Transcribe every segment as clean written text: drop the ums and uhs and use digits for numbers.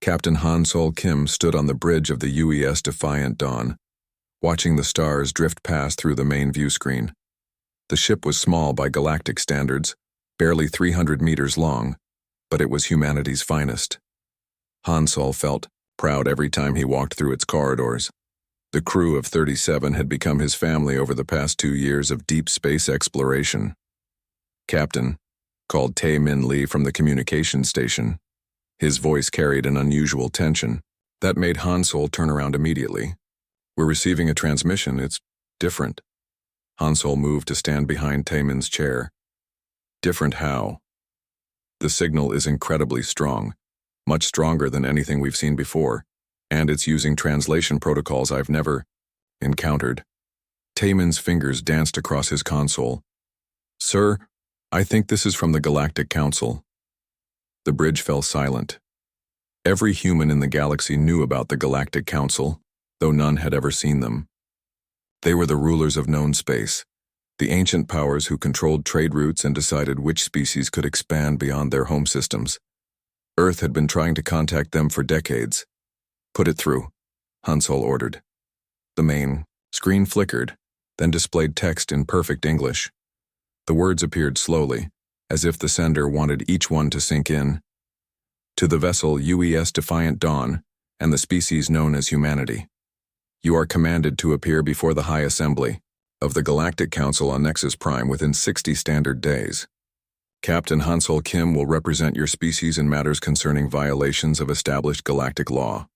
Captain Han Sol Kim stood on the bridge of the UES Defiant Dawn, watching the stars drift past through the main view screen. The ship was small by galactic standards, barely 300 meters long, but it was humanity's finest. Han Sol felt proud every time he walked through its corridors. The crew of 37 had become his family over the past 2 years of deep space exploration. Captain, called Tae Min Lee from the communications station. His voice carried an unusual tension. That made Han Sol turn around immediately. "We're receiving a transmission. It's different." Han Sol moved to stand behind Tae Min's chair. "Different how?" "The signal is incredibly strong, much stronger than anything we've seen before, and it's using translation protocols I've never encountered." Tae Min's fingers danced across his console. "Sir, I think this is from the Galactic Council." The bridge fell silent. Every human in the galaxy knew about the Galactic Council, though none had ever seen them. They were the rulers of known space, the ancient powers who controlled trade routes and decided which species could expand beyond their home systems. Earth had been trying to contact them for decades. "Put it through," Han Sol ordered. The main screen flickered, then displayed text in perfect English. The words appeared slowly, as if the sender wanted each one to sink in. "To the vessel UES Defiant Dawn and the species known as humanity. You are commanded to appear before the High Assembly of the Galactic Council on Nexus Prime within 60 standard days. Captain Han Sol Kim will represent your species in matters concerning violations of established galactic law.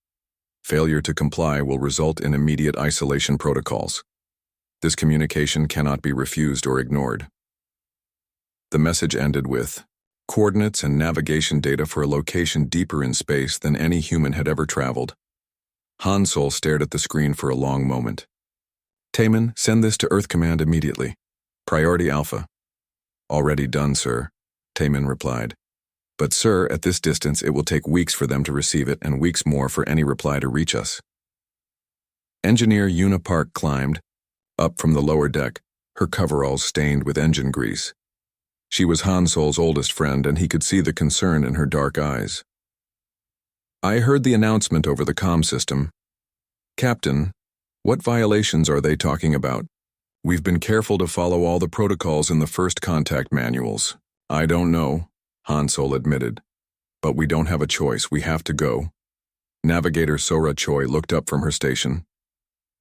Failure to comply will result in immediate isolation protocols. This communication cannot be refused or ignored." The message ended with coordinates and navigation data for a location deeper in space than any human had ever traveled. Han Sol stared at the screen for a long moment. "Tae Min, send this to Earth Command immediately. Priority Alpha." "Already done, sir," Tae Min replied. "But sir, at this distance it will take weeks for them to receive it and weeks more for any reply to reach us." Engineer Una Park climbed up from the lower deck, her coveralls stained with engine grease. She was Han Sol's oldest friend, and he could see the concern in her dark eyes. "I heard the announcement over the comm system. Captain, what violations are they talking about? We've been careful to follow all the protocols in the first contact manuals." "I don't know," Han Sol admitted. "But we don't have a choice. We have to go." Navigator Sora Choi looked up from her station.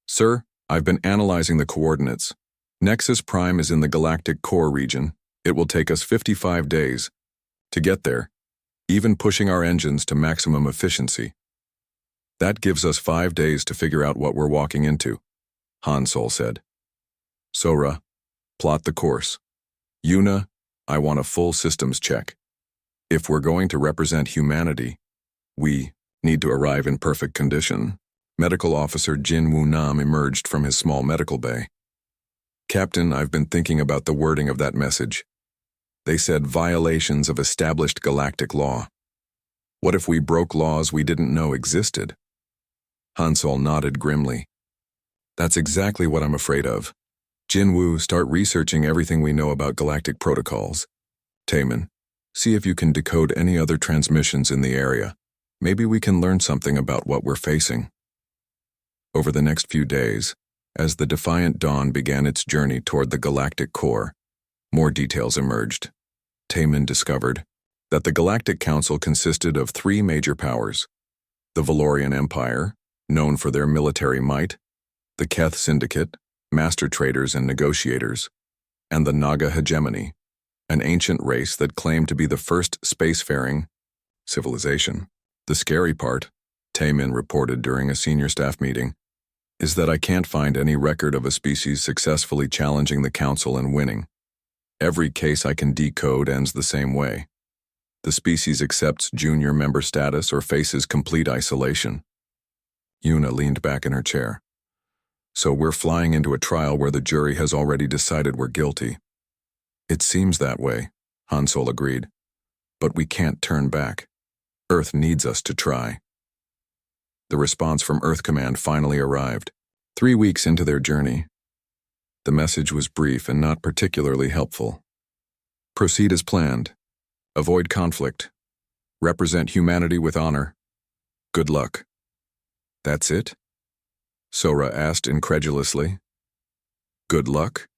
"Sir, I've been analyzing the coordinates. Nexus Prime is in the galactic core region. It will take us 55 days to get there, even pushing our engines to maximum efficiency. That gives us 5 days to figure out what we're walking into," Han Sol said. "Sora, plot the course. Una, I want a full systems check. If we're going to represent humanity, we need to arrive in perfect condition." Medical Officer Jin Woo Nam emerged from his small medical bay. "Captain, I've been thinking about the wording of that message. They said violations of established galactic law. What if we broke laws we didn't know existed?" Han Sol nodded grimly. "That's exactly what I'm afraid of. Jin Woo, start researching everything we know about galactic protocols. Tae Min, see if you can decode any other transmissions in the area. Maybe we can learn something about what we're facing." Over the next few days, as the Defiant Dawn began its journey toward the galactic core, more details emerged. Tae Min discovered that the Galactic Council consisted of 3 major powers: the Valorian Empire, known for their military might, the Keth Syndicate, master traders and negotiators, and the Naga Hegemony, an ancient race that claimed to be the first spacefaring civilization. "The scary part," Tae Min reported during a senior staff meeting, "is that I can't find any record of a species successfully challenging the Council and winning. Every case I can decode ends the same way. The species accepts junior member status or faces complete isolation." Una leaned back in her chair. "So we're flying into a trial where the jury has already decided we're guilty." "It seems that way," Han Sol agreed. "But we can't turn back. Earth needs us to try." The response from Earth Command finally arrived. 3 weeks into their journey, the message was brief and not particularly helpful. "Proceed as planned. Avoid conflict. Represent humanity with honor. Good luck. That's it? Sora asked incredulously. Good luck?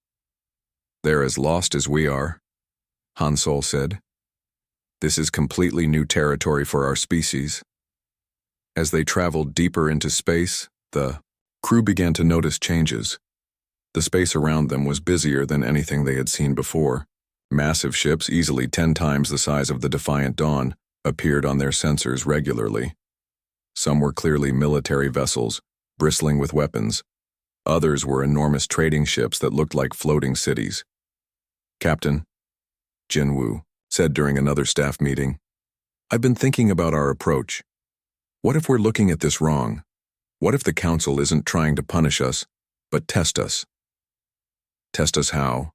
They're as lost as we are, Han Sol said. This is completely new territory for our species. As they traveled deeper into space, the crew began to notice changes. The space around them was busier than anything they had seen before. Massive ships, easily 10 times the size of the Defiant Dawn, appeared on their sensors regularly. Some were clearly military vessels, bristling with weapons. Others were enormous trading ships that looked like floating cities. Captain, Jinwoo said during another staff meeting, I've been thinking about our approach. What if we're looking at this wrong? What if the Council isn't trying to punish us, but test us? Test us how?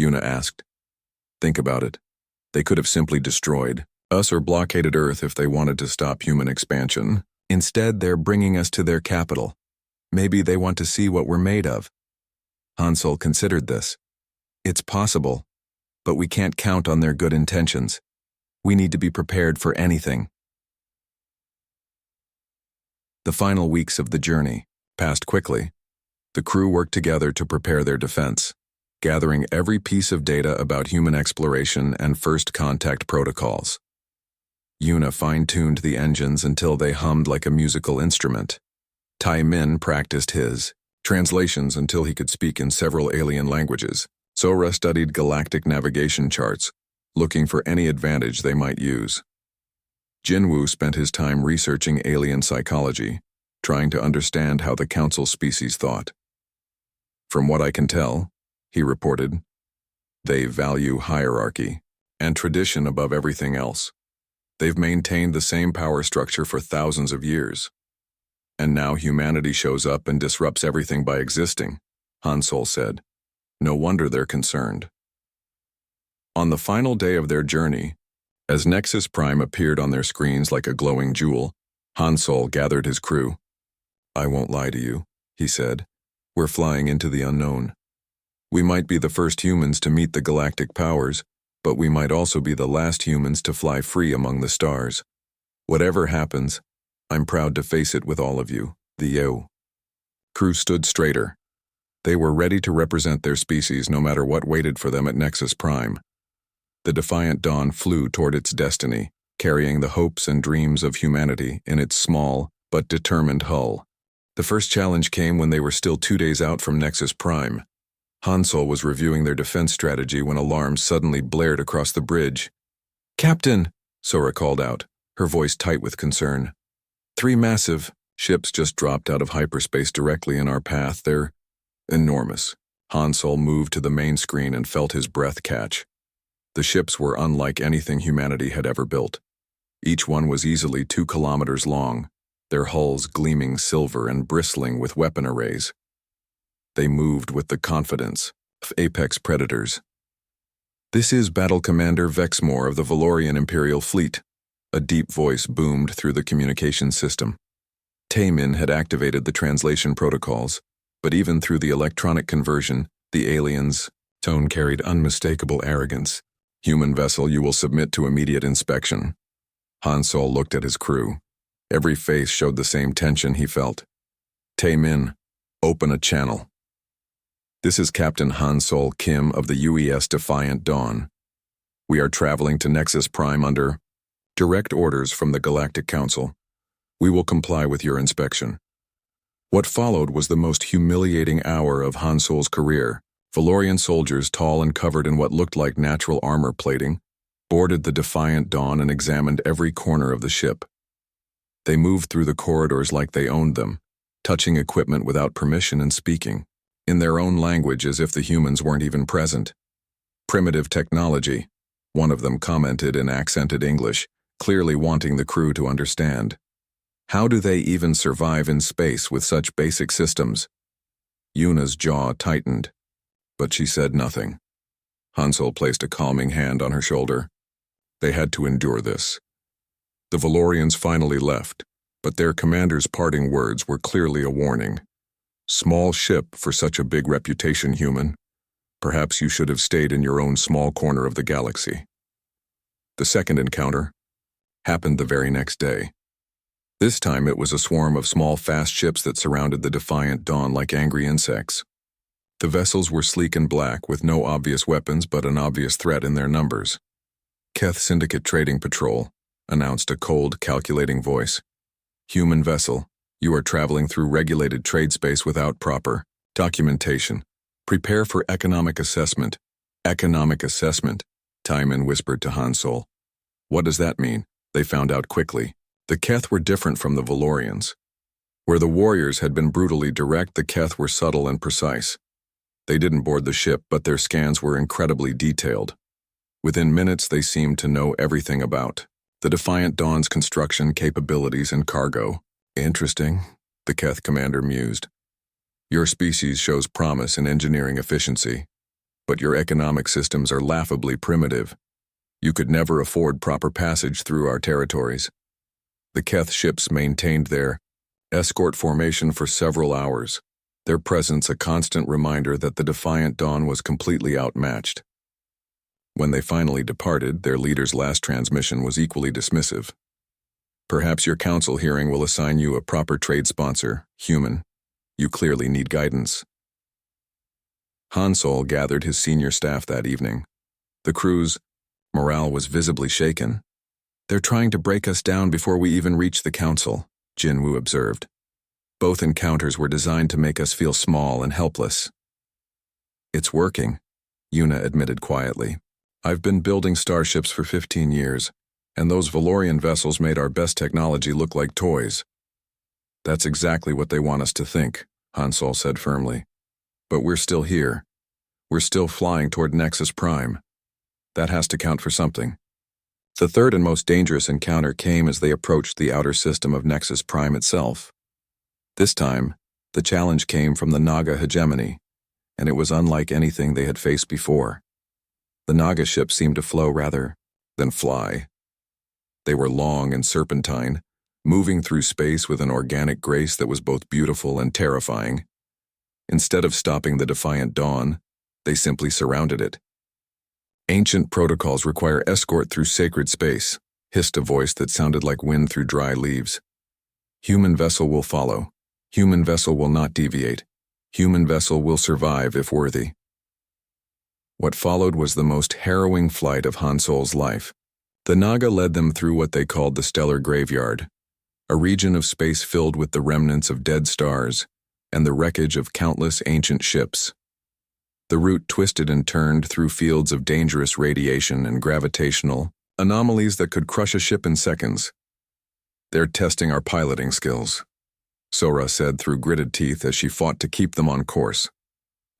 Yuna asked. Think about it. They could have simply destroyed us or blockaded Earth if they wanted to stop human expansion. Instead, they're bringing us to their capital. Maybe they want to see what we're made of. Hansel considered this. It's possible, but we can't count on their good intentions. We need to be prepared for anything. The final weeks of the journey passed quickly. The crew worked together to prepare their defense, gathering every piece of data about human exploration and first contact protocols. Yuna fine-tuned the engines until they hummed like a musical instrument. Tai Min practiced his translations until he could speak in several alien languages. Sora studied galactic navigation charts, looking for any advantage they might use. Jinwoo spent his time researching alien psychology, trying to understand how the Council species thought. From what I can tell, he reported, they value hierarchy and tradition above everything else. They've maintained the same power structure for thousands of years. And now humanity shows up and disrupts everything by existing, Han Sol said. No wonder they're concerned. On the final day of their journey, as Nexus Prime appeared on their screens like a glowing jewel, Han Sol gathered his crew. I won't lie to you, he said. We're flying into the unknown. We might be the first humans to meet the galactic powers, but we might also be the last humans to fly free among the stars. Whatever happens, I'm proud to face it with all of you, the Yo. Crew stood straighter. They were ready to represent their species no matter what waited for them at Nexus Prime. The Defiant Dawn flew toward its destiny, carrying the hopes and dreams of humanity in its small but determined hull. The first challenge came when they were still 2 days out from Nexus Prime. Hansel was reviewing their defense strategy when alarms suddenly blared across the bridge. Captain, Sora called out, her voice tight with concern. 3 massive ships just dropped out of hyperspace directly in our path. They're enormous. Hansel moved to the main screen and felt his breath catch. The ships were unlike anything humanity had ever built. Each one was easily 2 kilometers long, their hulls gleaming silver and bristling with weapon arrays. They moved with the confidence of apex predators. This is Battle Commander Vexmore of the Valorian Imperial Fleet. A deep voice boomed through the communication system. Taemin had activated the translation protocols, but even through the electronic conversion, the aliens' tone carried unmistakable arrogance. Human vessel, you will submit to immediate inspection. Han Sol looked at his crew. Every face showed the same tension he felt. Taemin, open a channel. This is Captain Han Sol Kim of the UES Defiant Dawn. We are traveling to Nexus Prime under direct orders from the Galactic Council. We will comply with your inspection. What followed was the most humiliating hour of Han Sol's career. Valorian soldiers, tall and covered in what looked like natural armor plating, boarded the Defiant Dawn and examined every corner of the ship. They moved through the corridors like they owned them, touching equipment without permission and speaking, in their own language as if the humans weren't even present. Primitive technology, one of them commented in accented English, clearly wanting the crew to understand. How do they even survive in space with such basic systems? Yuna's jaw tightened, but she said nothing. Hansel placed a calming hand on her shoulder. They had to endure this. The Valorians finally left, but their commander's parting words were clearly a warning. Small ship for such a big reputation, human. Perhaps you should have stayed in your own small corner of the galaxy. The second encounter happened the very next day. This time it was a swarm of small, fast ships that surrounded the defiant dawn like angry insects. The vessels were sleek and black, with no obvious weapons but an obvious threat in their numbers. Keth Syndicate Trading Patrol, announced a cold, calculating voice. Human vessel, you are traveling through regulated trade space without proper documentation. Prepare for economic assessment. Economic assessment, Timon whispered to Hansol. What does that mean? They found out quickly. The Keth were different from the Valorians. Where the warriors had been brutally direct, the Keth were subtle and precise. They didn't board the ship, but their scans were incredibly detailed. Within minutes, they seemed to know everything about the Defiant Dawn's construction capabilities and cargo. Interesting, the Keth commander mused. Your species shows promise in engineering efficiency, but your economic systems are laughably primitive. You could never afford proper passage through our territories. The Keth ships maintained their escort formation for several hours, their presence a constant reminder that the Defiant Dawn was completely outmatched. When they finally departed, their leader's last transmission was equally dismissive. Perhaps your council hearing will assign you a proper trade sponsor, human. You clearly need guidance. Hansol gathered his senior staff that evening. The crew's morale was visibly shaken. They're trying to break us down before we even reach the council, Jinwoo observed. Both encounters were designed to make us feel small and helpless. It's working, Yuna admitted quietly. I've been building starships for 15 years, and those Valorian vessels made our best technology look like toys. That's exactly what they want us to think, Hansol said firmly. But we're still here. We're still flying toward Nexus Prime. That has to count for something. The third and most dangerous encounter came as they approached the outer system of Nexus Prime itself. This time, the challenge came from the Naga hegemony, and it was unlike anything they had faced before. The Naga ships seemed to flow rather than fly. They were long and serpentine, moving through space with an organic grace that was both beautiful and terrifying. Instead of stopping the Defiant Dawn, they simply surrounded it. Ancient protocols require escort through sacred space, hissed a voice that sounded like wind through dry leaves. Human vessel will follow. Human vessel will not deviate. Human vessel will survive if worthy. What followed was the most harrowing flight of Hansol's life. The Naga led them through what they called the Stellar Graveyard, a region of space filled with the remnants of dead stars and the wreckage of countless ancient ships. The route twisted and turned through fields of dangerous radiation and gravitational anomalies that could crush a ship in seconds. They're testing our piloting skills, Sora said through gritted teeth as she fought to keep them on course.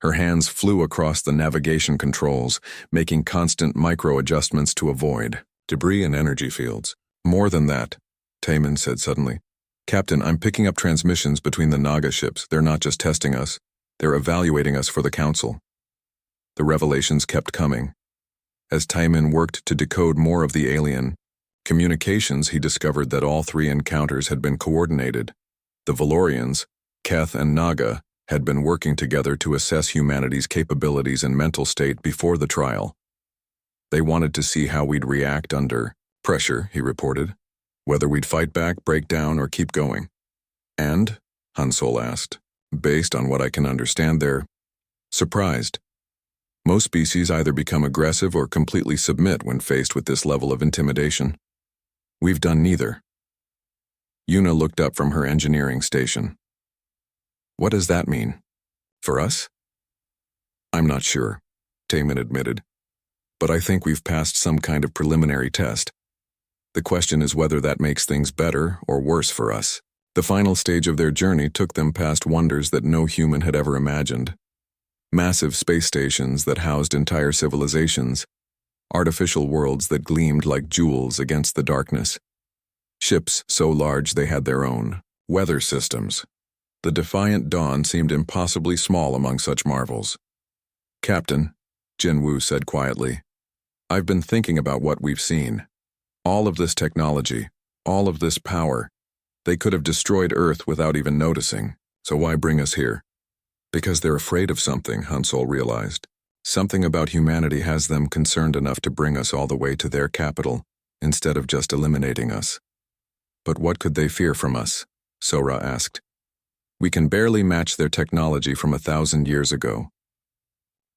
Her hands flew across the navigation controls, making constant micro-adjustments to avoid debris and energy fields. More than that, Taemin said suddenly. Captain, I'm picking up transmissions between the Naga ships. They're not just testing us, they're evaluating us for the council. The revelations kept coming. As Taemin worked to decode more of the alien communications, he discovered that all three encounters had been coordinated. The Valorians, Keth and Naga, had been working together to assess humanity's capabilities and mental state before the trial. They wanted to see how we'd react under pressure, he reported, whether we'd fight back, break down, or keep going. And, Hansol asked, based on what I can understand, they're surprised. Most species either become aggressive or completely submit when faced with this level of intimidation. We've done neither. Yuna looked up from her engineering station. What does that mean? For us? I'm not sure, Taemin admitted. But I think we've passed some kind of preliminary test. The question is whether that makes things better or worse for us. The final stage of their journey took them past wonders that no human had ever imagined. Massive space stations that housed entire civilizations, artificial worlds that gleamed like jewels against the darkness. Ships so large they had their own weather systems. The Defiant Dawn seemed impossibly small among such marvels. Captain, Jinwoo said quietly, I've been thinking about what we've seen. All of this technology, all of this power, they could have destroyed Earth without even noticing, so why bring us here? Because they're afraid of something, Hansol realized. Something about humanity has them concerned enough to bring us all the way to their capital, instead of just eliminating us. But what could they fear from us? Sora asked. We can barely match their technology from 1,000 years ago.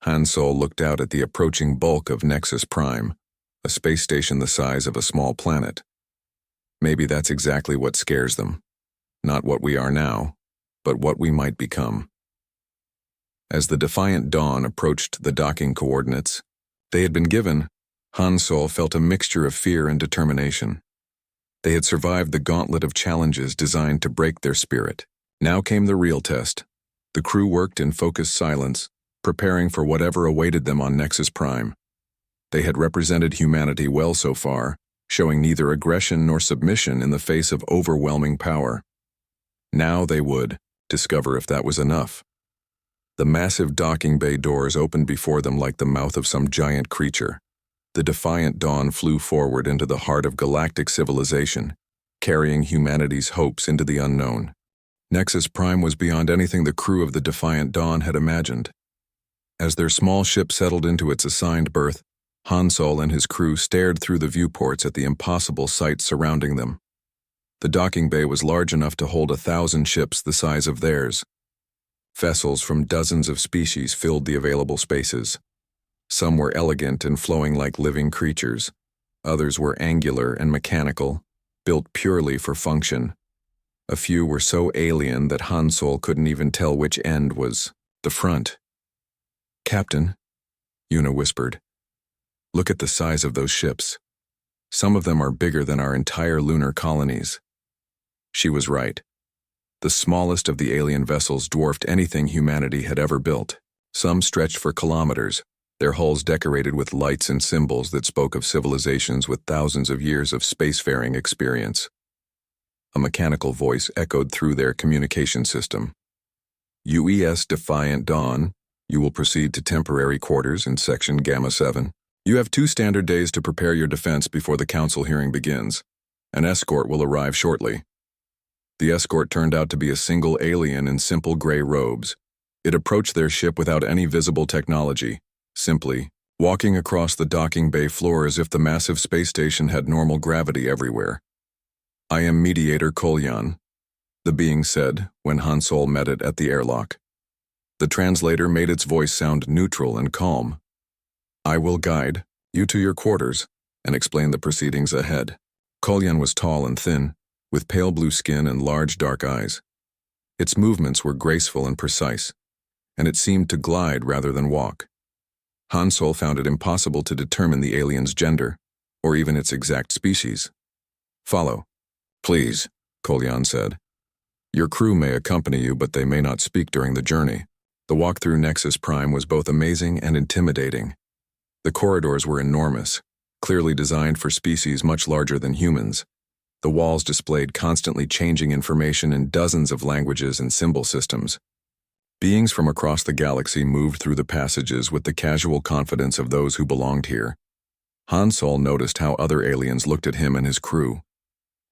Han Sol looked out at the approaching bulk of Nexus Prime, a space station the size of a small planet. Maybe that's exactly what scares them. Not what we are now, but what we might become. As the Defiant Dawn approached the docking coordinates they had been given, Han Sol felt a mixture of fear and determination. They had survived the gauntlet of challenges designed to break their spirit. Now came the real test. The crew worked in focused silence, preparing for whatever awaited them on Nexus Prime. They had represented humanity well so far, showing neither aggression nor submission in the face of overwhelming power. Now they would discover if that was enough. The massive docking bay doors opened before them like the mouth of some giant creature. The Defiant Dawn flew forward into the heart of galactic civilization, carrying humanity's hopes into the unknown. Nexus Prime was beyond anything the crew of the Defiant Dawn had imagined. As their small ship settled into its assigned berth, Han Sol and his crew stared through the viewports at the impossible sights surrounding them. The docking bay was large enough to hold 1,000 ships the size of theirs. Vessels from dozens of species filled the available spaces. Some were elegant and flowing like living creatures. Others were angular and mechanical, built purely for function. A few were so alien that Han Sol couldn't even tell which end was the front. "Captain," Yuna whispered, "look at the size of those ships. Some of them are bigger than our entire lunar colonies." She was right. The smallest of the alien vessels dwarfed anything humanity had ever built. Some stretched for kilometers, their hulls decorated with lights and symbols that spoke of civilizations with thousands of years of spacefaring experience. A mechanical voice echoed through their communication system. "UES Defiant Dawn, you will proceed to temporary quarters in Section Gamma 7. You have 2 standard days to prepare your defense before the council hearing begins. An escort will arrive shortly." The escort turned out to be a single alien in simple gray robes. It approached their ship without any visible technology, simply walking across the docking bay floor as if the massive space station had normal gravity everywhere. "I am Mediator Kolyan," the being said when Han Sol met it at the airlock. The translator made its voice sound neutral and calm. "I will guide you to your quarters and explain the proceedings ahead." Kolyan was tall and thin, with pale blue skin and large dark eyes. Its movements were graceful and precise, and it seemed to glide rather than walk. Han Sol found it impossible to determine the alien's gender, or even its exact species. "Follow." "Please," Kolyan said. "Your crew may accompany you, but they may not speak during the journey." The walk through Nexus Prime was both amazing and intimidating. The corridors were enormous, clearly designed for species much larger than humans. The walls displayed constantly changing information in dozens of languages and symbol systems. Beings from across the galaxy moved through the passages with the casual confidence of those who belonged here. Han Sol noticed how other aliens looked at him and his crew.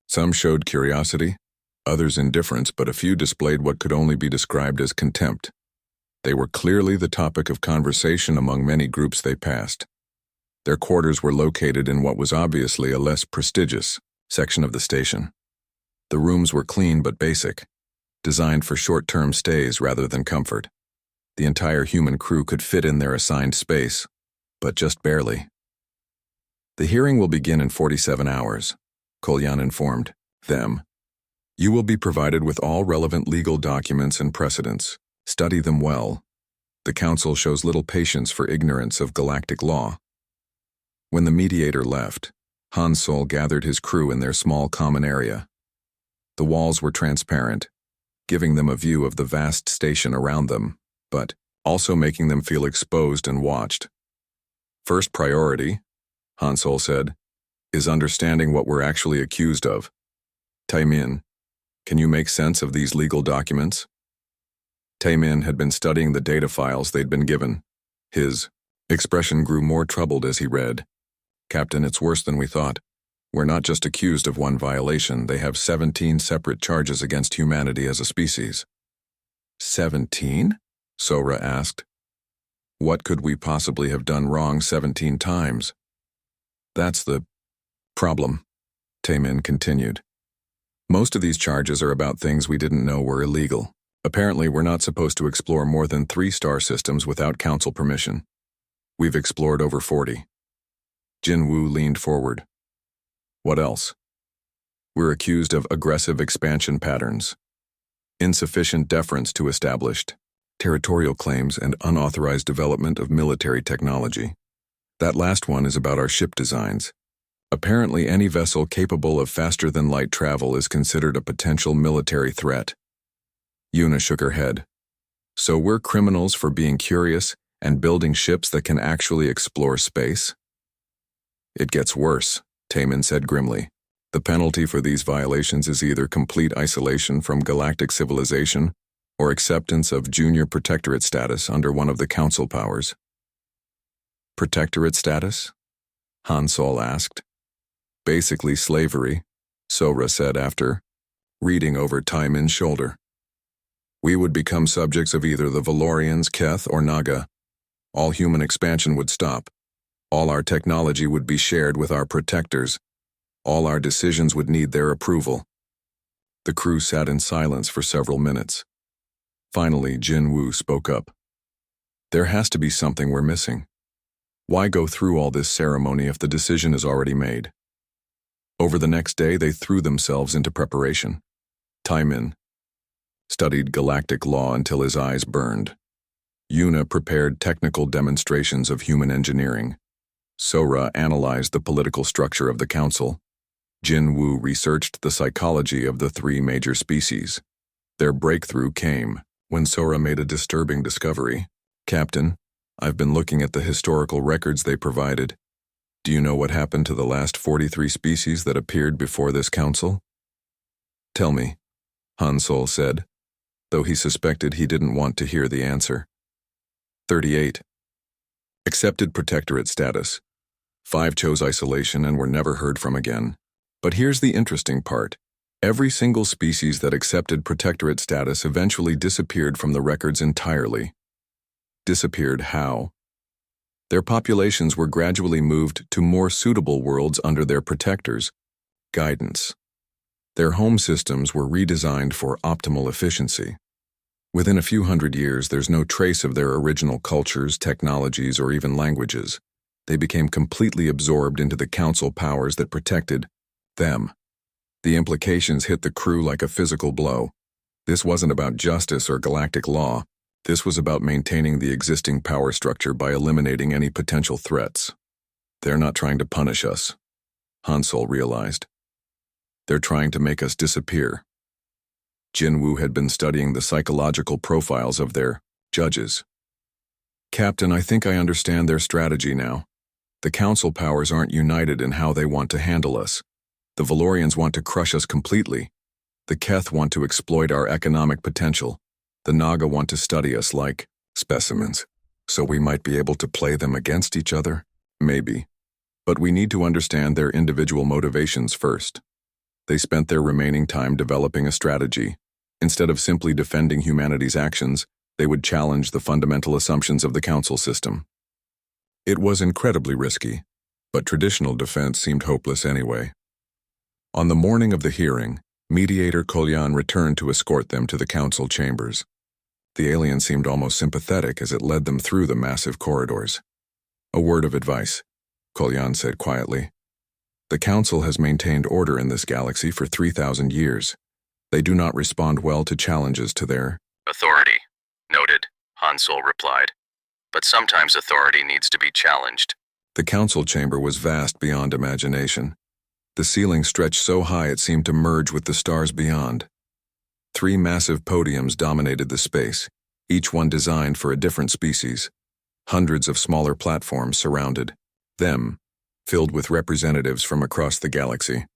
Some showed curiosity, others indifference, but a few displayed what could only be described as contempt. They were clearly the topic of conversation among many groups they passed. Their quarters were located in what was obviously a less prestigious section of the station. The rooms were clean but basic, designed for short-term stays rather than comfort. The entire human crew could fit in their assigned space, but just barely. "The hearing will begin in 47 hours, Kolyan informed them. "You will be provided with all relevant legal documents and precedents. Study them well. The Council shows little patience for ignorance of galactic law." When the mediator left, Han Sol gathered his crew in their small common area. The walls were transparent, giving them a view of the vast station around them, but also making them feel exposed and watched. "First priority," Han Sol said, "is understanding what we're actually accused of. Taimin, can you make sense of these legal documents?" Taimin had been studying the data files they'd been given. His expression grew more troubled as he read. "Captain, it's worse than we thought. We're not just accused of one violation. They have 17 separate charges against humanity as a species." 17? Sora asked. "What could we possibly have done wrong 17 times?" "That's the problem," Taimin continued. Most of these charges are about things we didn't know were illegal. Apparently, we're not supposed to explore more than 3 star systems without council permission. We've explored over 40. Jin Woo leaned forward. What else? We're accused of aggressive expansion patterns, insufficient deference to established territorial claims, and unauthorized development of military technology. That last one is about our ship designs. Apparently, any vessel capable of faster-than-light travel is considered a potential military threat. Yuna shook her head. So we're criminals for being curious and building ships that can actually explore space? It gets worse, Taemin said grimly. The penalty for these violations is either complete isolation from galactic civilization or acceptance of junior protectorate status under one of the council powers. Protectorate status? Han Sol asked. Basically slavery, Sora said after reading over Taemin's shoulder. We would become subjects of either the Valorians, Keth, or Naga. All human expansion would stop. All our technology would be shared with our protectors. All our decisions would need their approval. The crew sat in silence for several minutes. Finally, Jin Woo spoke up. There has to be something we're missing. Why go through all this ceremony if the decision is already made? Over the next day, they threw themselves into preparation. Taemin studied galactic law until his eyes burned. Yuna prepared technical demonstrations of human engineering. Sora analyzed the political structure of the council. Jin Woo researched the psychology of the 3 major species. Their breakthrough came when Sora made a disturbing discovery. Captain, I've been looking at the historical records they provided. Do you know what happened to the last 43 species that appeared before this council? Tell me, Han Sol said, though he suspected he didn't want to hear the answer. 38. Accepted protectorate status. 5 chose isolation and were never heard from again. But here's the interesting part. Every single species that accepted protectorate status eventually disappeared from the records entirely. Disappeared how? Their populations were gradually moved to more suitable worlds under their protectors' guidance. Their home systems were redesigned for optimal efficiency. Within a few hundred years, there's no trace of their original cultures, technologies, or even languages. They became completely absorbed into the council powers that protected them. The implications hit the crew like a physical blow. This wasn't about justice or galactic law. This was about maintaining the existing power structure by eliminating any potential threats. They're not trying to punish us, Han Sol realized. They're trying to make us disappear. Jin Woo had been studying the psychological profiles of their judges. Captain, I think I understand their strategy now. The council powers aren't united in how they want to handle us. The Valorians want to crush us completely. The Keth want to exploit our economic potential. The Naga want to study us like specimens, so we might be able to play them against each other? Maybe. But we need to understand their individual motivations first. They spent their remaining time developing a strategy. Instead of simply defending humanity's actions, they would challenge the fundamental assumptions of the council system. It was incredibly risky, but traditional defense seemed hopeless anyway. On the morning of the hearing, Mediator Kolyan returned to escort them to the council chambers. The alien seemed almost sympathetic as it led them through the massive corridors. A word of advice, Kolyan said quietly. The council has maintained order in this galaxy for 3,000 years. They do not respond well to challenges to their authority. Noted, Han Sol replied. But sometimes authority needs to be challenged. The council chamber was vast beyond imagination. The ceiling stretched so high it seemed to merge with the stars beyond. 3 massive podiums dominated the space, each one designed for a different species. Hundreds of smaller platforms surrounded them, filled with representatives from across the galaxy.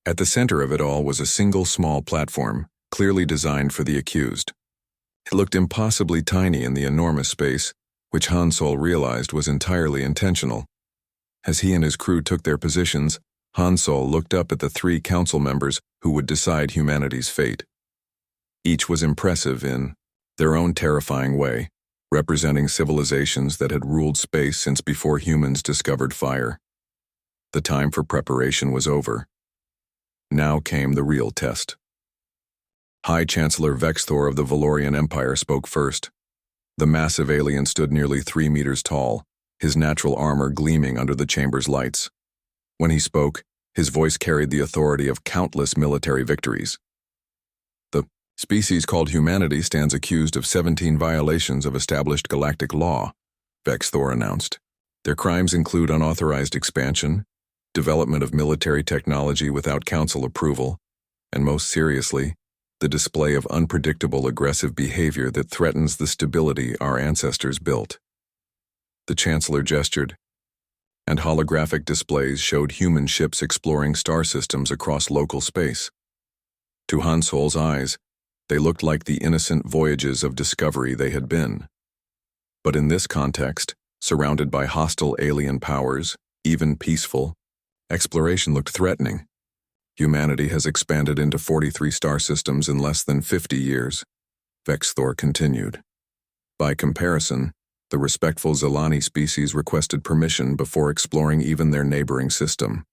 At the center of it all was a single small platform, clearly designed for the accused. It looked impossibly tiny in the enormous space, which Han Sol realized was entirely intentional. As he and his crew took their positions, Han Sol looked up at the 3 council members who would decide humanity's fate. Each was impressive in their own terrifying way, representing civilizations that had ruled space since before humans discovered fire. The time for preparation was over. Now came the real test. High Chancellor Vexthor of the Valorian Empire spoke first. The massive alien stood nearly 3 meters tall, his natural armor gleaming under the chamber's lights. When he spoke, his voice carried the authority of countless military victories. The species called humanity stands accused of 17 violations of established galactic law, Vexthor announced. Their crimes include unauthorized expansion, development of military technology without council approval, and most seriously, the display of unpredictable aggressive behavior that threatens the stability our ancestors built. The Chancellor gestured, and holographic displays showed human ships exploring star systems across local space. To Han Solo's eyes, they looked like the innocent voyages of discovery they had been. But in this context, surrounded by hostile alien powers, even peaceful, exploration looked threatening. Humanity has expanded into 43 star systems in less than 50 years, Vexthor continued. By comparison, the respectful Zelani species requested permission before exploring even their neighboring system.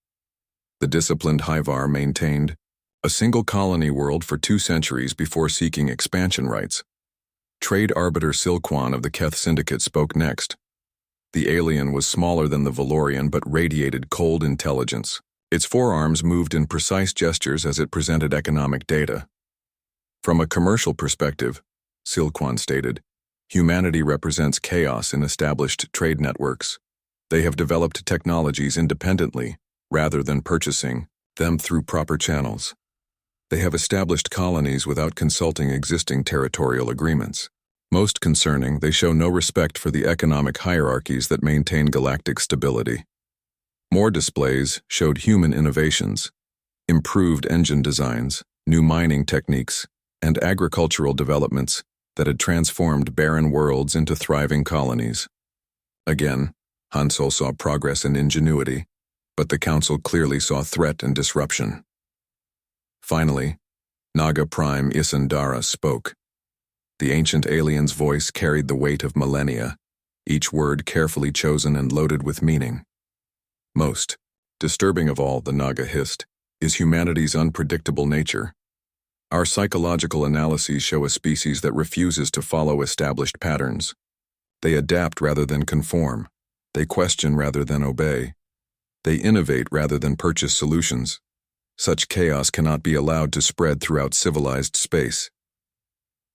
The disciplined Hyvar maintained a single colony world for 2 centuries before seeking expansion rights. Trade Arbiter Silquan of the Keth Syndicate spoke next. The alien was smaller than the Valorian but radiated cold intelligence. Its forearms moved in precise gestures as it presented economic data. From a commercial perspective, Silquan stated, humanity represents chaos in established trade networks. They have developed technologies independently, rather than purchasing them through proper channels. They have established colonies without consulting existing territorial agreements. Most concerning, they show no respect for the economic hierarchies that maintain galactic stability. More displays showed human innovations, improved engine designs, new mining techniques, and agricultural developments that had transformed barren worlds into thriving colonies. Again, Han Solo saw progress and ingenuity, but the Council clearly saw threat and disruption. Finally, Naga Prime Isandara spoke. The ancient alien's voice carried the weight of millennia, each word carefully chosen and loaded with meaning. Most disturbing of all, the Naga hissed, is humanity's unpredictable nature. Our psychological analyses show a species that refuses to follow established patterns. They adapt rather than conform. They question rather than obey. They innovate rather than purchase solutions. Such chaos cannot be allowed to spread throughout civilized space.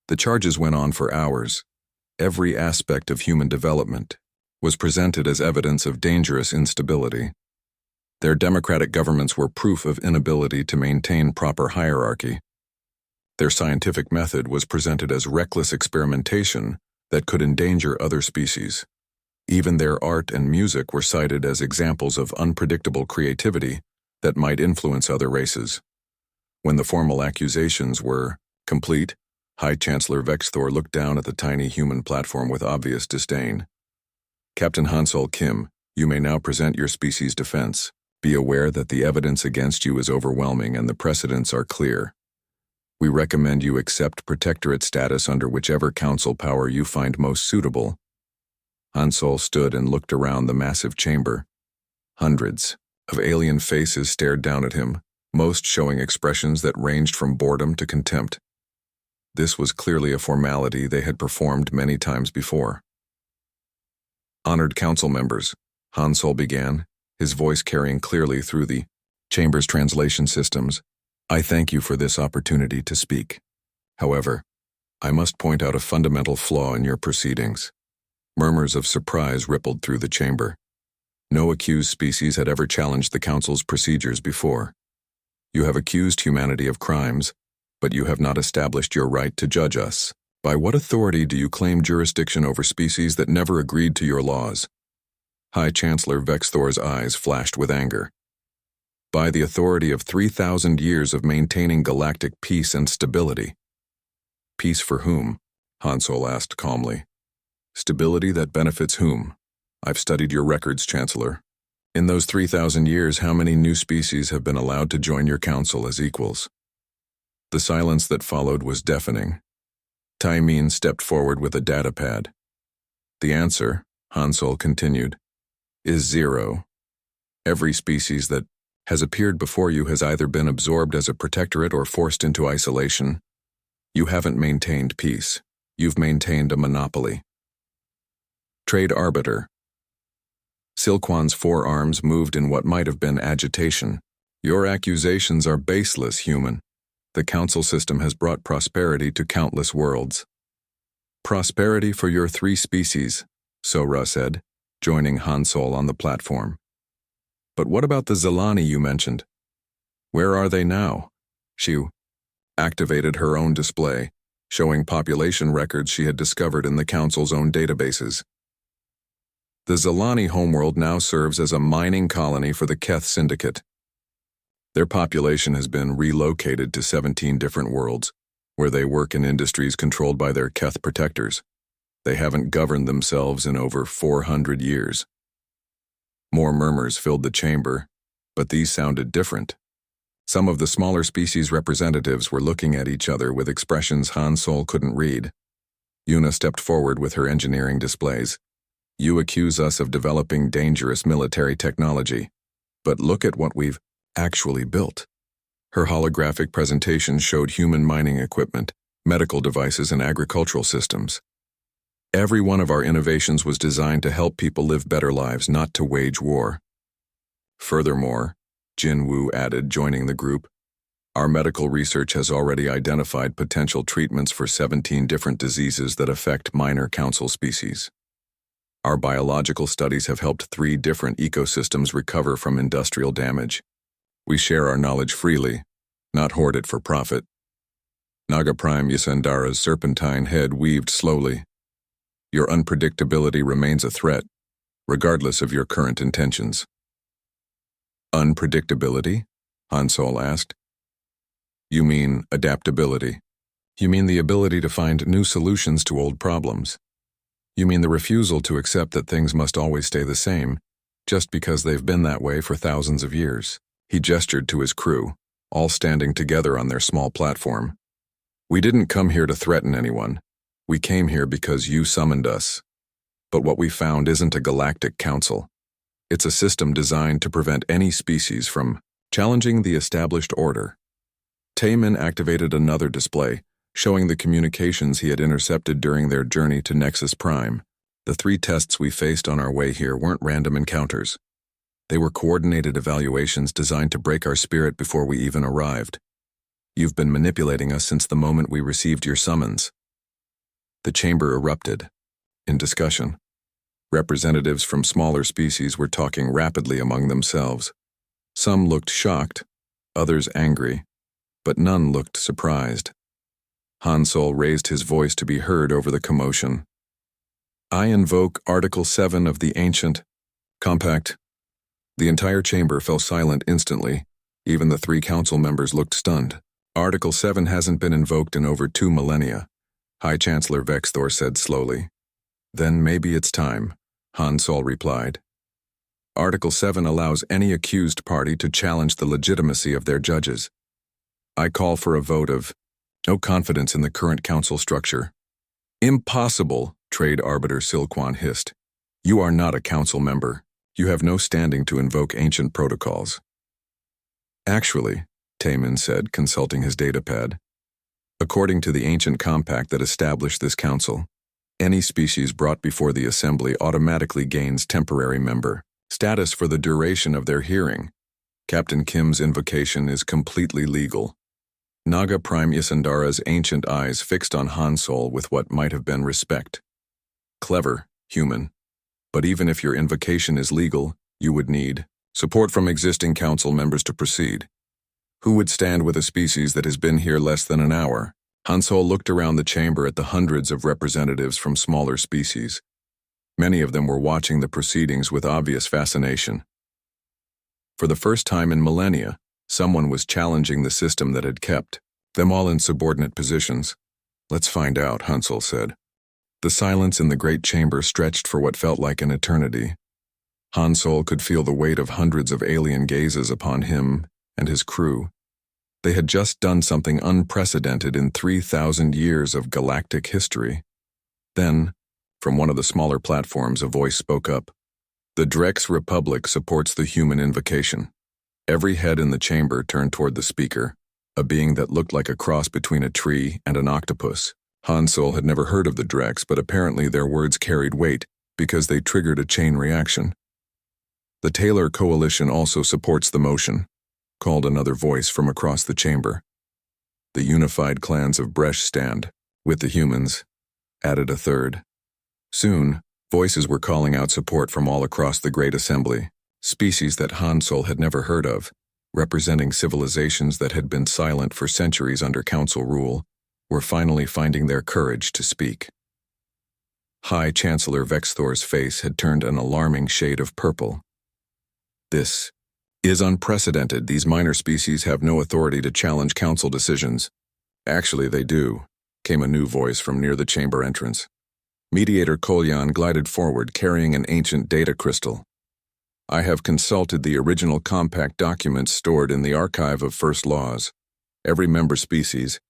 The charges went on for hours. Every aspect of human development was presented as evidence of dangerous instability. Their democratic governments were proof of inability to maintain proper hierarchy. Their scientific method was presented as reckless experimentation that could endanger other species. Even their art and music were cited as examples of unpredictable creativity that might influence other races. When the formal accusations were complete, High Chancellor Vexthor looked down at the tiny human platform with obvious disdain. Captain Hansol Kim, you may now present your species' defense. Be aware that the evidence against you is overwhelming and the precedents are clear. We recommend you accept protectorate status under whichever council power you find most suitable. Hansol stood and looked around the massive chamber. Hundreds of alien faces stared down at him, most showing expressions that ranged from boredom to contempt. This was clearly a formality they had performed many times before. Honored council members, Hansol began, his voice carrying clearly through the chamber's translation systems. I thank you for this opportunity to speak. However, I must point out a fundamental flaw in your proceedings. Murmurs of surprise rippled through the chamber. No accused species had ever challenged the Council's procedures before. You have accused humanity of crimes, but you have not established your right to judge us. By what authority do you claim jurisdiction over species that never agreed to your laws? High Chancellor Vexthor's eyes flashed with anger. By the authority of 3,000 years of maintaining galactic peace and stability. Peace for whom? Hansol asked calmly. Stability that benefits whom? I've studied your records, Chancellor. In those 3,000 years, how many new species have been allowed to join your council as equals? The silence that followed was deafening. Taimin stepped forward with a datapad. The answer, Hansol continued, is 0. Every species that has appeared before you has either been absorbed as a protectorate or forced into isolation. You haven't maintained peace. You've maintained a monopoly. Trade arbiter. Silquan's forearms moved in what might have been agitation. Your accusations are baseless, human. The council system has brought prosperity to countless worlds. Prosperity for your 3 species, Sora said, joining Hansol on the platform. But what about the Zelani you mentioned? Where are they now? She activated her own display, showing population records she had discovered in the council's own databases. The Zelani homeworld now serves as a mining colony for the Keth Syndicate. Their population has been relocated to 17 different worlds, where they work in industries controlled by their Keth protectors. They haven't governed themselves in over 400 years. More murmurs filled the chamber, but these sounded different. Some of the smaller species representatives were looking at each other with expressions Hansol couldn't read. Yuna stepped forward with her engineering displays. You accuse us of developing dangerous military technology, but look at what we've actually built. Her holographic presentation showed human mining equipment, medical devices, and agricultural systems. Every one of our innovations was designed to help people live better lives, not to wage war. Furthermore, Jin Wu added, joining the group, our medical research has already identified potential treatments for 17 different diseases that affect minor council species. Our biological studies have helped 3 different ecosystems recover from industrial damage. We share our knowledge freely, not hoard it for profit. Naga Prime Yasendara's serpentine head weaved slowly. Your unpredictability remains a threat, regardless of your current intentions. Unpredictability? Hansol asked. You mean adaptability. You mean the ability to find new solutions to old problems. You mean the refusal to accept that things must always stay the same, just because they've been that way for thousands of years. He gestured to his crew, all standing together on their small platform. We didn't come here to threaten anyone. We came here because you summoned us. But what we found isn't a galactic council. It's a system designed to prevent any species from challenging the established order. Taemin activated another display, showing the communications he had intercepted during their journey to Nexus Prime. The 3 tests we faced on our way here weren't random encounters. They were coordinated evaluations designed to break our spirit before we even arrived. You've been manipulating us since the moment we received your summons. The chamber erupted. In discussion, representatives from smaller species were talking rapidly among themselves. Some looked shocked, others angry, but none looked surprised. Hansol raised his voice to be heard over the commotion. I invoke Article 7 of the Ancient Compact. The entire chamber fell silent instantly. Even the 3 council members looked stunned. Article 7 hasn't been invoked in over 2 millennia, High Chancellor Vexthor said slowly. Then maybe it's time, Hansol replied. Article 7 allows any accused party to challenge the legitimacy of their judges. I call for a vote of no confidence in the current council structure. Impossible, Trade Arbiter Silquan hissed. You are not a council member. You have no standing to invoke ancient protocols. Actually, Taemin said, consulting his datapad, according to the ancient compact that established this council, any species brought before the assembly automatically gains temporary member status for the duration of their hearing. Captain Kim's invocation is completely legal. Naga Prime Yasendara's ancient eyes fixed on Hansol with what might have been respect. Clever, human. But even if your invocation is legal, you would need support from existing council members to proceed. Who would stand with a species that has been here less than an hour? Hansol looked around the chamber at the hundreds of representatives from smaller species. Many of them were watching the proceedings with obvious fascination. For the first time in millennia, someone was challenging the system that had kept them all in subordinate positions. Let's find out, Hansol said. The silence in the great chamber stretched for what felt like an eternity. Hansol could feel the weight of hundreds of alien gazes upon him and his crew. They had just done something unprecedented in 3,000 years of galactic history. Then, from one of the smaller platforms, a voice spoke up. The Drex Republic supports the human invocation. Every head in the chamber turned toward the speaker, a being that looked like a cross between a tree and an octopus. Han Sol had never heard of the Drex, but apparently their words carried weight because they triggered a chain reaction. "The Taylor Coalition also supports the motion," called another voice from across the chamber. "The unified clans of Bresh stand with the humans," added a third. Soon, voices were calling out support from all across the Great Assembly, species that Han Sol had never heard of, representing civilizations that had been silent for centuries under Council rule, were finally finding their courage to speak. High Chancellor Vexthor's face had turned an alarming shade of purple. "This is unprecedented. These minor species have no authority to challenge Council decisions." "Actually, they do," came a new voice from near the chamber entrance. Mediator Kolyan glided forward, carrying an ancient data crystal. "I have consulted the original compact documents stored in the Archive of First Laws. Every member species,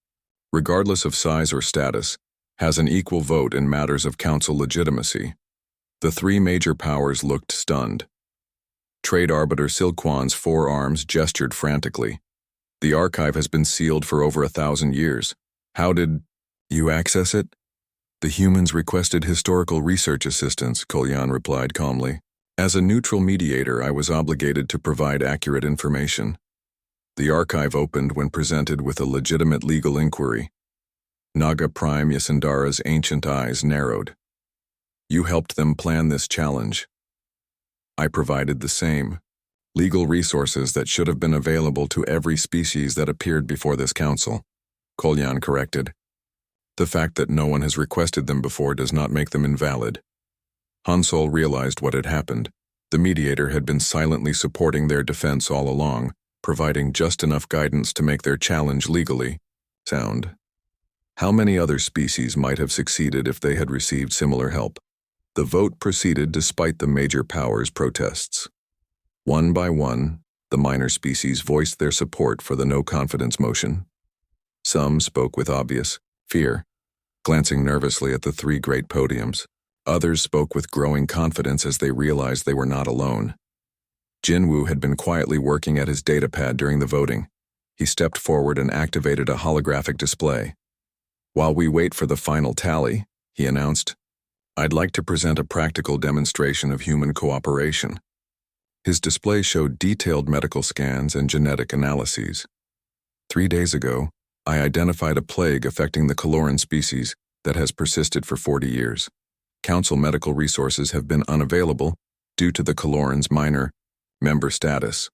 regardless of size or status, has an equal vote in matters of Council legitimacy." The three major powers looked stunned. Trade Arbiter Silquan's forearms gestured frantically. "The archive has been sealed for over 1,000 years. How did you access it?" "The humans requested historical research assistance," Kolyan replied calmly. "As a neutral mediator, I was obligated to provide accurate information." The archive opened when presented with a legitimate legal inquiry. Naga Prime Yasundara's ancient eyes narrowed. "You helped them plan this challenge." "I provided the same. Legal resources that should have been available to every species that appeared before this council," Kolyan corrected. "The fact that no one has requested them before does not make them invalid." Han Sol realized what had happened. The mediator had been silently supporting their defense all along, providing just enough guidance to make their challenge legally sound. How many other species might have succeeded if they had received similar help? The vote proceeded despite the major powers' protests. One by one, the minor species voiced their support for the no-confidence motion. Some spoke with obvious fear, glancing nervously at the three great podiums. Others spoke with growing confidence as they realized they were not alone. Jinwoo had been quietly working at his datapad during the voting. He stepped forward and activated a holographic display. "While we wait for the final tally," he announced, "I'd like to present a practical demonstration of human cooperation." His display showed detailed medical scans and genetic analyses. 3 days ago, I identified a plague affecting the Coloran species that has persisted for 40 years. Council medical resources have been unavailable due to the Coloran's minor member status.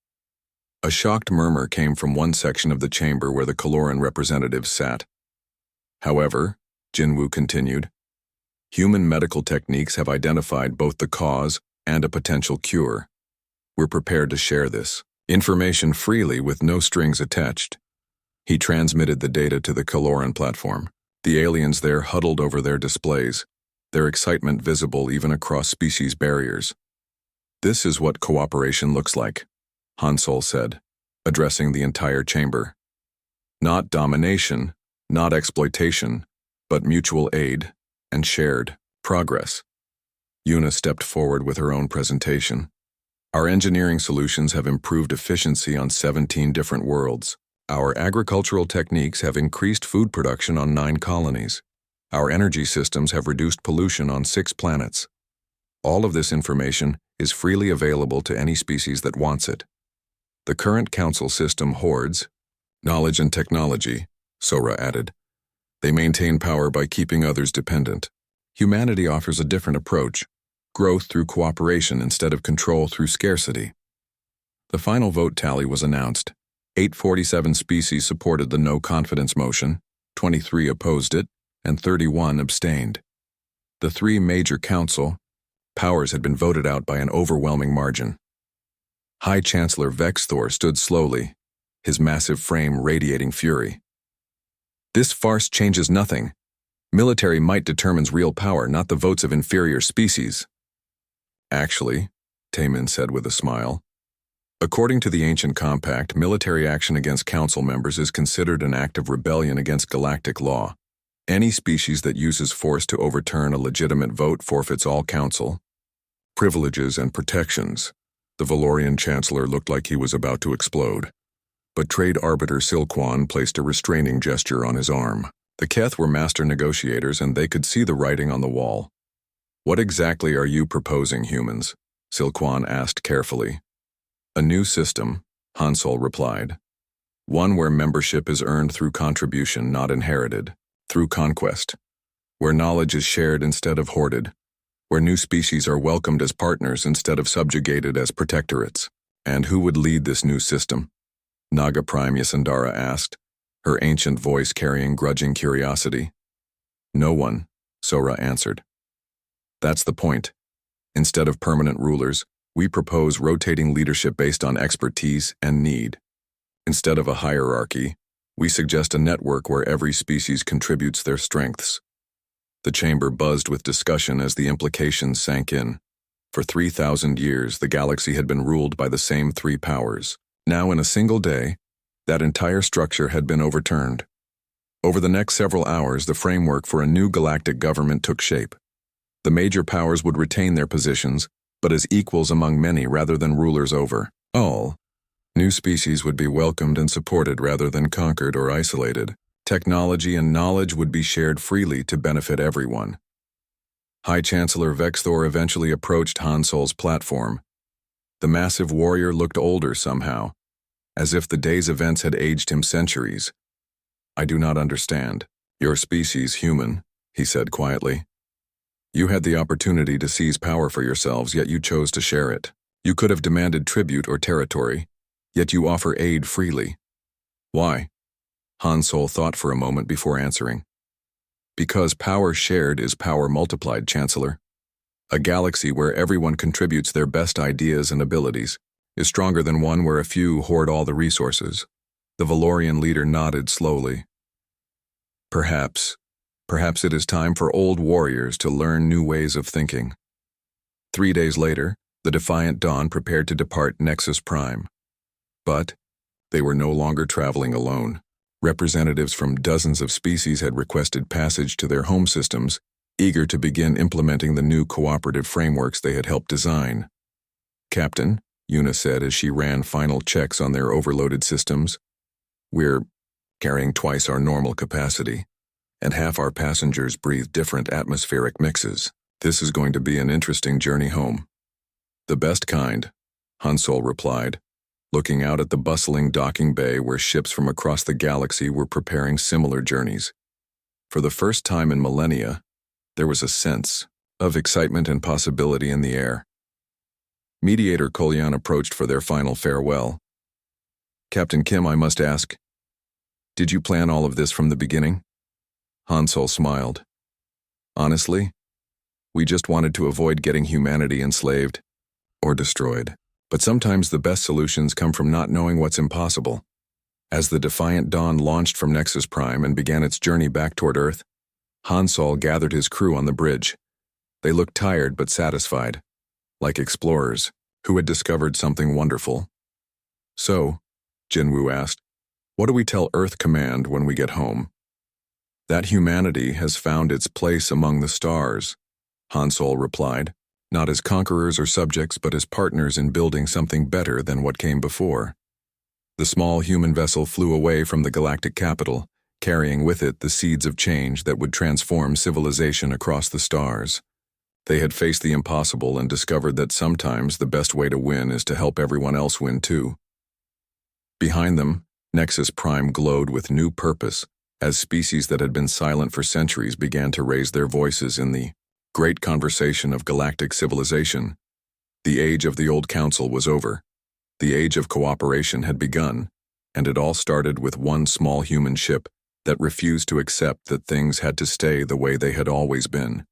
A shocked murmur came from one section of the chamber where the Coloran representatives sat. "However," Jinwoo continued, "human medical techniques have identified both the cause and a potential cure. We're prepared to share this information freely with no strings attached." He transmitted the data to the Coloran platform. The aliens there huddled over their displays, their excitement visible even across species barriers. "This is what cooperation looks like," Han Sol said, addressing the entire chamber. "Not domination, not exploitation, but mutual aid and shared progress." Yuna stepped forward with her own presentation. "Our engineering solutions have improved efficiency on 17 different worlds. Our agricultural techniques have increased food production on 9 colonies. Our energy systems have reduced pollution on 6 planets. All of this information is freely available to any species that wants it. The current council system hoards knowledge and technology," Sora added. "They maintain power by keeping others dependent. Humanity offers a different approach, growth through cooperation instead of control through scarcity." The final vote tally was announced. 847 species supported the no-confidence motion, 23 opposed it, and 31 abstained. The 3 major council powers had been voted out by an overwhelming margin. High Chancellor Vexthor stood slowly, his massive frame radiating fury. "This farce changes nothing. Military might determines real power, not the votes of inferior species." "Actually," Taemin said with a smile, "according to the ancient compact, military action against council members is considered an act of rebellion against galactic law. Any species that uses force to overturn a legitimate vote forfeits all council privileges and protections. The Valorian Chancellor looked like he was about to explode. But Trade Arbiter Silquan placed a restraining gesture on his arm. The Keth were master negotiators, and they could see the writing on the wall. "What exactly are you proposing, humans?" Silquan asked carefully. "A new system," Hansol replied. "One where membership is earned through contribution, not inherited. Through conquest. Where knowledge is shared instead of hoarded. Where new species are welcomed as partners instead of subjugated as protectorates." "And who would lead this new system?" Naga Prime Yasundara asked, her ancient voice carrying grudging curiosity. "No one," Sora answered. "That's the point. Instead of permanent rulers, we propose rotating leadership based on expertise and need. Instead of a hierarchy, we suggest a network where every species contributes their strengths." The chamber buzzed with discussion as the implications sank in. For 3,000 years, the galaxy had been ruled by the same three powers. Now, in a single day, that entire structure had been overturned. Over the next several hours, the framework for a new galactic government took shape. The major powers would retain their positions, but as equals among many rather than rulers over all. New species would be welcomed and supported rather than conquered or isolated. Technology and knowledge would be shared freely to benefit everyone. High Chancellor Vexthor eventually approached Hansol's platform. The massive warrior looked older somehow, as if the day's events had aged him centuries. "I do not understand. Your species, human," he said quietly. "You had the opportunity to seize power for yourselves, yet you chose to share it. You could have demanded tribute or territory, yet you offer aid freely. Why?" Hansol thought for a moment before answering. "Because power shared is power multiplied, Chancellor. A galaxy where everyone contributes their best ideas and abilities is stronger than one where a few hoard all the resources." The Valorian leader nodded slowly. Perhaps it is time for old warriors to learn new ways of thinking." 3 days later, the Defiant Dawn prepared to depart Nexus Prime. But they were no longer traveling alone. Representatives from dozens of species had requested passage to their home systems, eager to begin implementing the new cooperative frameworks they had helped design. "Captain," Yuna said as she ran final checks on their overloaded systems, "we're carrying twice our normal capacity, and half our passengers breathe different atmospheric mixes. This is going to be an interesting journey home." "The best kind," Hansol replied, looking out at the bustling docking bay where ships from across the galaxy were preparing similar journeys. For the first time in millennia, there was a sense of excitement and possibility in the air. Mediator Kolyan approached for their final farewell. "Captain Kim, I must ask, did you plan all of this from the beginning?" Hansol smiled. "Honestly, we just wanted to avoid getting humanity enslaved or destroyed. But sometimes the best solutions come from not knowing what's impossible." As the Defiant Dawn launched from Nexus Prime and began its journey back toward Earth, Hansol gathered his crew on the bridge. They looked tired but satisfied, like explorers who had discovered something wonderful. "So," Jinwoo asked, "what do we tell Earth Command when we get home?" "That humanity has found its place among the stars," Hansol replied. "Not as conquerors or subjects, but as partners in building something better than what came before." The small human vessel flew away from the galactic capital, carrying with it the seeds of change that would transform civilization across the stars. They had faced the impossible and discovered that sometimes the best way to win is to help everyone else win too. Behind them, Nexus Prime glowed with new purpose, as species that had been silent for centuries began to raise their voices in the great conversation of galactic civilization. The age of the old council was over. The age of cooperation had begun, and it all started with one small human ship that refused to accept that things had to stay the way they had always been.